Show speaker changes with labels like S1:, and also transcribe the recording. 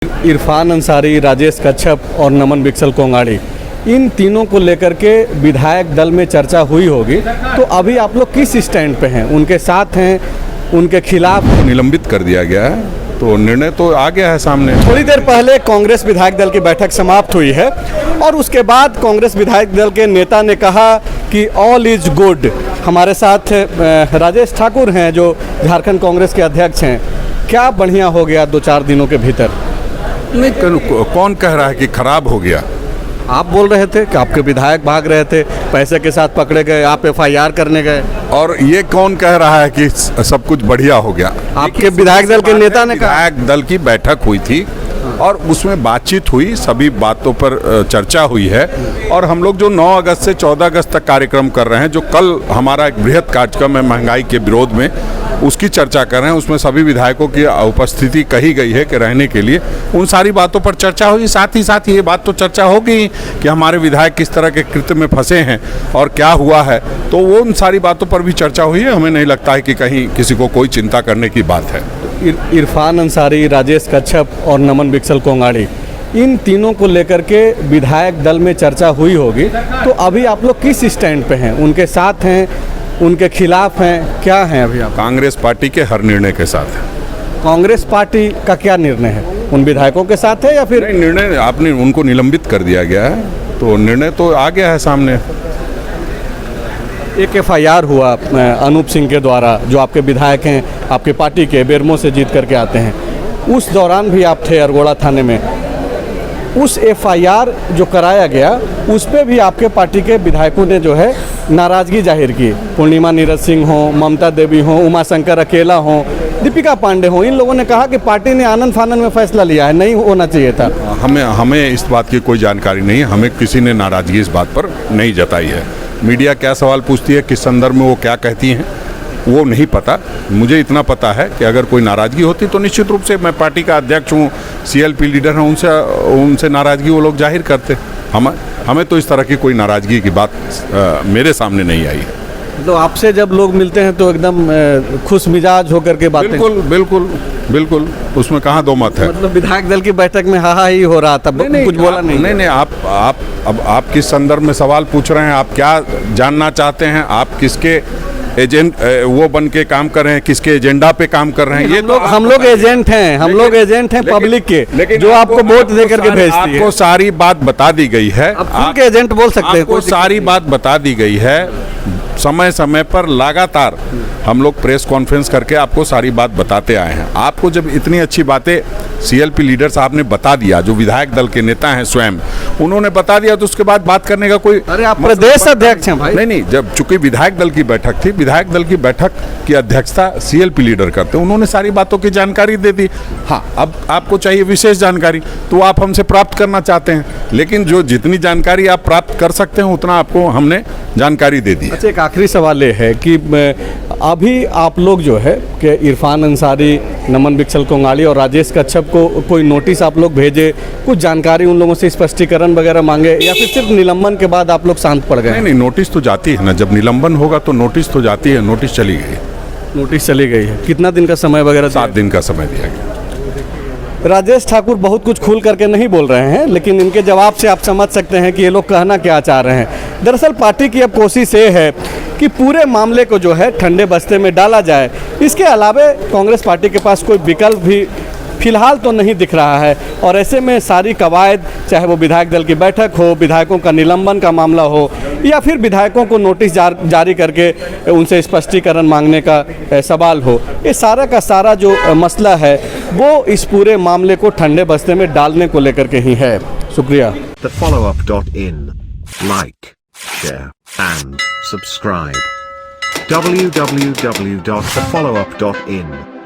S1: इरफान अंसारी, राजेश कच्छप और नमन बिक्सल कोंगाड़ी, इन तीनों को लेकर के विधायक दल में चर्चा हुई होगी। तो अभी आप लोग किस स्टैंड पे हैं? उनके साथ हैं, उनके खिलाफ?
S2: निलंबित कर दिया गया है, तो निर्णय तो आ गया है सामने।
S1: थोड़ी देर पहले कांग्रेस विधायक दल की बैठक समाप्त हुई है और उसके बाद कांग्रेस विधायक दल के नेता ने कहा कि ऑल इज गुड। हमारे साथ राजेश ठाकुर हैं जो झारखंड कांग्रेस के अध्यक्ष हैं। क्या बढ़िया हो गया 2-4 दिनों के भीतर?
S2: नहीं, कौन कह रहा है कि खराब हो गया?
S1: आप बोल रहे थे कि आपके विधायक भाग रहे थे, पैसे के साथ पकड़े गए, आप FIR करने गए।
S2: और ये कौन कह रहा है कि सब कुछ बढ़िया हो गया?
S1: आपके विधायक दल के नेता ने कहा।
S2: विधायक दल की बैठक हुई थी और उसमें बातचीत हुई, सभी बातों पर चर्चा हुई है। और हम लोग जो 9 अगस्त से 14 अगस्त तक कार्यक्रम कर रहे हैं, जो कल हमारा एक बृहद कार्यक्रम है महंगाई के विरोध में, उसकी चर्चा कर रहे हैं। उसमें सभी विधायकों की उपस्थिति कही गई है कि रहने के लिए उन सारी बातों पर चर्चा हुई। साथ ही ये बात तो चर्चा होगी कि हमारे विधायक किस तरह के कृत्य में फंसे हैं और क्या हुआ है, तो वो उन सारी बातों पर भी चर्चा हुई है। हमें नहीं लगता है कि कहीं किसी को कोई चिंता करने की बात है।
S1: इरफान अंसारी, राजेश कच्छप और नमन बिक्सल कोंगाड़ी, इन तीनों को लेकर के विधायक दल में चर्चा हुई होगी। तो अभी आप लोग किस स्टैंड पे हैं? उनके साथ हैं, उनके खिलाफ हैं, क्या हैं अभी आप?
S2: कांग्रेस पार्टी के हर निर्णय के साथ है।
S1: कांग्रेस पार्टी का क्या निर्णय है? उन विधायकों के साथ है या फिर?
S2: नहीं, निर्णय आपने उनको निलंबित कर दिया गया है, तो निर्णय तो आ गया है सामने।
S1: एक FIR हुआ अनूप सिंह के द्वारा, जो आपके विधायक हैं, आपके पार्टी के, बेरमो से जीत करके आते हैं। उस दौरान भी आप थे अरगोड़ा थाने में। उस FIR जो कराया गया, उस पे भी आपके पार्टी के विधायकों ने जो है नाराज़गी जाहिर की। पूर्णिमा नीरज सिंह हो, ममता देवी हो, उमाशंकर अकेला हो, दीपिका पांडे हो, इन लोगों ने कहा कि पार्टी ने आनन फानन में फैसला लिया है, नहीं होना चाहिए था।
S2: हमें इस बात की कोई जानकारी नहीं है। हमें किसी ने नाराज़गी इस बात पर नहीं जताई है। मीडिया क्या सवाल पूछती है, किस संदर्भ में वो क्या कहती हैं, वो नहीं पता। मुझे इतना पता है कि अगर कोई नाराज़गी होती तो निश्चित रूप से, मैं पार्टी का अध्यक्ष हूँ, CLP लीडर हूँ, उनसे नाराज़गी वो लोग जाहिर करते। हमें तो इस तरह की कोई नाराज़गी की बात मेरे सामने नहीं आई है।
S1: तो आपसे जब लोग मिलते हैं तो एकदम खुश मिजाज होकर के बातें?
S2: बिल्कुल, उसमें कहाँ दो मत है।
S1: मतलब विधायक दल की बैठक में हा ही हो रहा था, कुछ बोला नहीं?
S2: आप किस संदर्भ में सवाल पूछ रहे हैं? आप क्या जानना चाहते हैं? आप किसके एजेंट वो बन के काम कर रहे हैं, किसके एजेंडा पे काम कर रहे हैं? ये
S1: हम लोग एजेंट हैं, हम लोग एजेंट हैं पब्लिक के, जो आपको वोट दे करके भेजती है।
S2: आपको सारी बात बता दी गई है।
S1: आप एजेंट बोल सकते हैं।
S2: आपको सारी बात बता दी गई है। समय समय पर लगातार हम लोग प्रेस कॉन्फ्रेंस करके आपको सारी बात बताते आए हैं। आपको जब इतनी अच्छी बातें CLP लीडर साहब ने बता दिया, जो विधायक दल के नेता हैं स्वयं, उन्होंने बता दिया, तो उसके बाद बात करने का कोई?
S1: अरे आप प्रदेश अध्यक्ष हैं भाई।
S2: नहीं, जब चूंकि विधायक दल की बैठक थी, विधायक दल की बैठक की अध्यक्षता CLP लीडर करते, उन्होंने सारी बातों की जानकारी दे दी। हाँ, अब आपको चाहिए विशेष जानकारी, तो आप हमसे प्राप्त करना चाहते हैं, लेकिन जो जितनी जानकारी आप प्राप्त कर सकते हैं उतना आपको हमने जानकारी दे दी।
S1: अच्छा, एक आखिरी सवाल ये है कि अभी आप लोग जो है कि इरफान अंसारी, नमन बिक्सल कोंगाड़ी और राजेश कच्छप को कोई नोटिस आप लोग भेजे, कुछ जानकारी उन लोगों से, स्पष्टीकरण वगैरह मांगे, या फिर सिर्फ निलंबन के बाद आप लोग शांत पड़ गए?
S2: नहीं, नोटिस तो जाती है ना। जब निलंबन होगा तो नोटिस तो जाती है। नोटिस चली गई।
S1: नोटिस चली गई है। कितना दिन का समय वगैरह?
S2: 7 दिन का समय दिया गया।
S1: राजेश ठाकुर बहुत कुछ खुल करके नहीं बोल रहे हैं, लेकिन इनके जवाब से आप समझ सकते हैं कि ये लोग कहना क्या चाह रहे हैं। दरअसल पार्टी की अब कोशिश ये है कि पूरे मामले को जो है ठंडे बस्ते में डाला जाए। इसके अलावा कांग्रेस पार्टी के पास कोई विकल्प भी फिलहाल तो नहीं दिख रहा है, और ऐसे में सारी कवायद, चाहे वो विधायक दल की बैठक हो, विधायकों का निलंबन का मामला हो, या फिर विधायकों को नोटिस जारी करके उनसे स्पष्टीकरण मांगने का सवाल हो, ये सारा का सारा जो मसला है वो इस पूरे मामले को ठंडे बस्ते में डालने को लेकर के ही है। शुक्रिया।
S3: TheFollowUp.in, like, share and subscribe. www.thefollowup.in